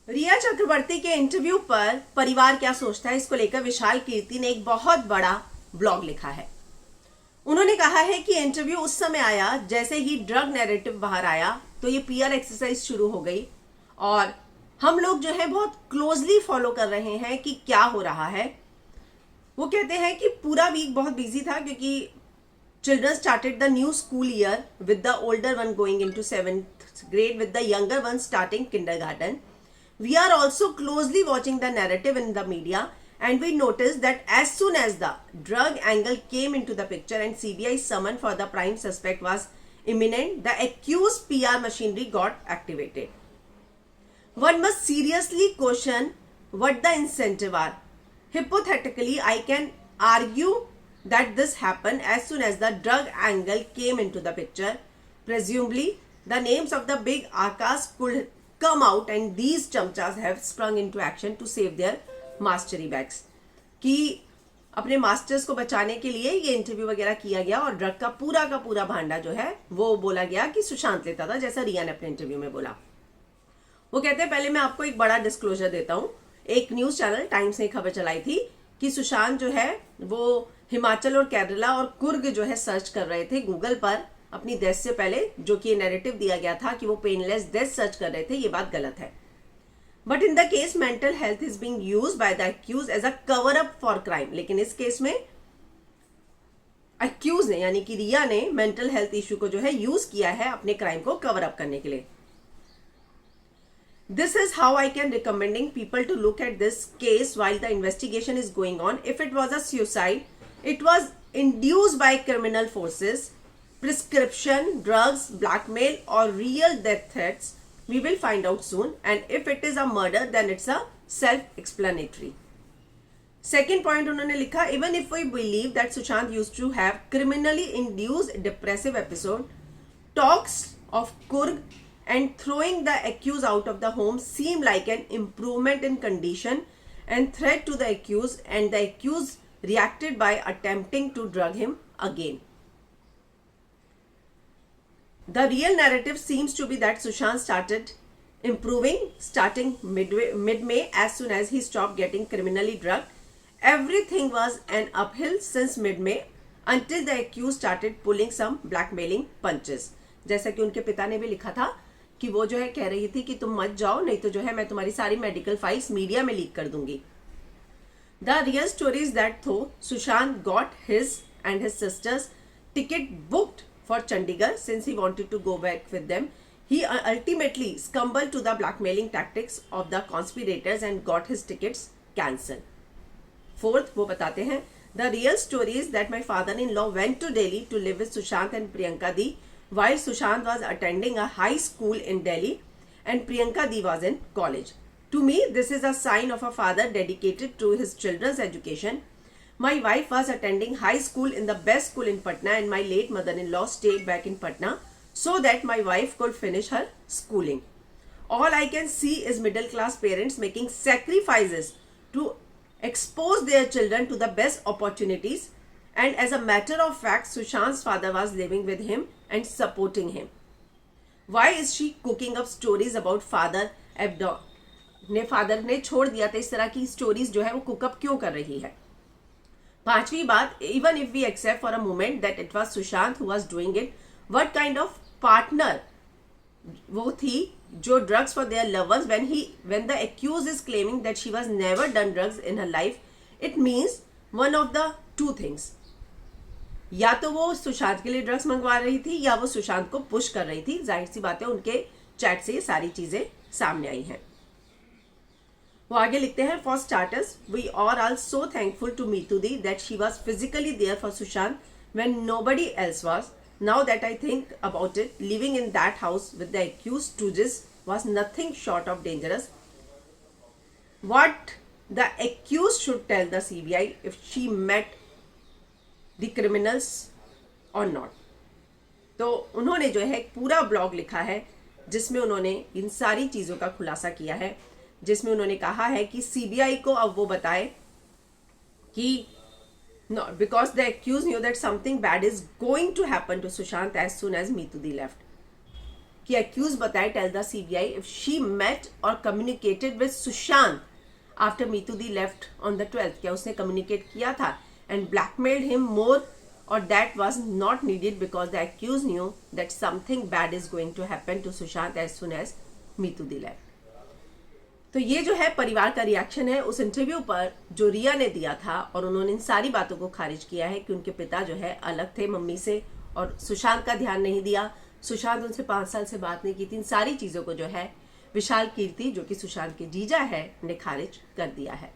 रिया चक्रवर्ती के इंटरव्यू पर परिवार क्या सोचता है, इसको लेकर विशाल कीर्ति ने एक बहुत बड़ा ब्लॉग लिखा है। उन्होंने कहा है कि इंटरव्यू उस समय आया जैसे ही ड्रग नैरेटिव बाहर आया तो ये पीआर एक्सरसाइज शुरू हो गई और हम लोग जो है बहुत क्लोजली फॉलो कर रहे हैं कि क्या हो रहा है। वो कहते हैं कि पूरा वीक बहुत बिजी था क्योंकि children started the new school year with the older one going into 7th grade with the younger one starting kindergarten. We are also closely watching the narrative in the media and we noticed that as soon as the drug angle came into the picture and CBI's summon for the prime suspect was imminent, the accused PR machinery got activated. One must seriously question what the incentive are. Hypothetically, I can argue that this happened as soon as the drug angle came into the picture. Presumably, the names of the big arcas could come out and these chamchas have sprung into action to save their mastery bags. कि अपने masters को बचाने के लिए ये interview वगैरह किया गया और ड्रग का पूरा भांडा जो है वो बोला गया कि सुशांत लेता था, जैसा रिया ने अपने इंटरव्यू में बोला। वो कहते हैं पहले मैं आपको एक बड़ा डिस्क्लोजर देता हूँ। एक न्यूज चैनल टाइम्स ने खबर चलाई थी कि सुशांत जो है वो हिमाचल और केरला और कुर्ग जो है सर्च कर रहे थे गूगल पर अपनी डेथ से पहले, जो कि नैरेटिव दिया गया था कि वो पेनलेस डेथ सर्च कर रहे थे। ये बात गलत है। But in the case mental health is being used by the accused as a cover up for crime. लेकिन इस केस में अक्यूज ने यानी कि रिया ने मेंटल हेल्थ इश्यू को जो है यूज किया है अपने क्राइम को कवर अप करने के लिए। This is how I can recommending people to look at this case while the investigation is going on. If it was a suicide, it was induced by criminal forces, prescription, drugs, blackmail or real death threats. We will find out soon. And if it is a murder, then it's a self-explanatory. Second point उन्होंने लिखा, even if we believe that Sushant used to have criminally induced depressive episode, talks of Kurg and throwing the accused out of the home seem like an improvement in condition and threat to the accused, and the accused reacted by attempting to drug him again. The real narrative seems to be that Sushant started improving starting mid-May as soon as he stopped getting criminally drugged. Everything was an uphill since mid-May until the accused started pulling some blackmailing punches. जैसा कि उनके पिता ने भी लिखा था कि वो जो है कह रही थी कि तुम मत जाओ, नहीं तो जो है मैं तुम्हारी सारी मेडिकल फाइल्स मीडिया में लीक कर दूंगी। The real story is that though Sushant got his and his sisters ticket booked for Chandigarh since he wanted to go back with them, he ultimately succumbed to the blackmailing tactics of the conspirators and got his tickets cancel. Fourth, वो बताते हैं the real story is that my father in law went to Delhi to live with Sushant and Priyanka the while Sushant was attending a high school in Delhi and Priyanka Di was in college. To me, this is a sign of a father dedicated to his children's education. My wife was attending high school in the best school in Patna and my late mother-in-law stayed back in Patna so that my wife could finish her schooling. All I can see is middle-class parents making sacrifices to expose their children to the best opportunities. And as a matter of fact, Sushant's father was living with him and supporting him. Why is she cooking up stories about father ने father ने छोड़ दिया था, इस तरह की stories जो है वो कुकअप क्यों कर रही है। पांचवी बात, even if we accept for a moment that it was Sushant who was doing it, what kind of partner वो थी जो drugs for their lovers when the accused is claiming that she was never done drugs in her life, it means one of the two things. या तो वो सुशांत के लिए drugs मंगवा रही थी या वो सुशांत को पुश कर रही थी। जाहिर सी बात है उनके चैट से ये सारी चीजें सामने आई हैं। वो आगे लिखते हैं, for starters we are all so thankful to Meetu di that she was physically there for Sushant when nobody else was. Now that I think about it, living in that house with the accused stooges was nothing short of dangerous. What the accused should tell the CBI if she met the criminals or not. तो उन्होंने जो है एक पूरा blog लिखा है जिसमें उन्होंने इन सारी चीजों का खुलासा किया है, जिसमें उन्होंने कहा है कि सीबीआई को अब वो बताए कि because the accused knew that something bad is going to happen to Sushant as soon as Meetudi left. कि अक्यूज बताए tell the CBI if she met or communicated with Sushant after Meetu di left on the 12th, क्या उसने communicate किया था and blackmailed him more, और that was not needed because the accused knew that something bad is going to happen to Sushant as soon as Meetu di left. तो ये जो है परिवार का रिएक्शन है उस इंटरव्यू पर जो रिया ने दिया था, और उन्होंने इन सारी बातों को खारिज किया है कि उनके पिता जो है अलग थे मम्मी से और सुशांत का ध्यान नहीं दिया, सुशांत उनसे 5 साल से बात नहीं की थी। इन सारी चीजों को जो है विशाल कीर्ति जो कि सुशांत के जीजा है ने खारिज कर दिया है।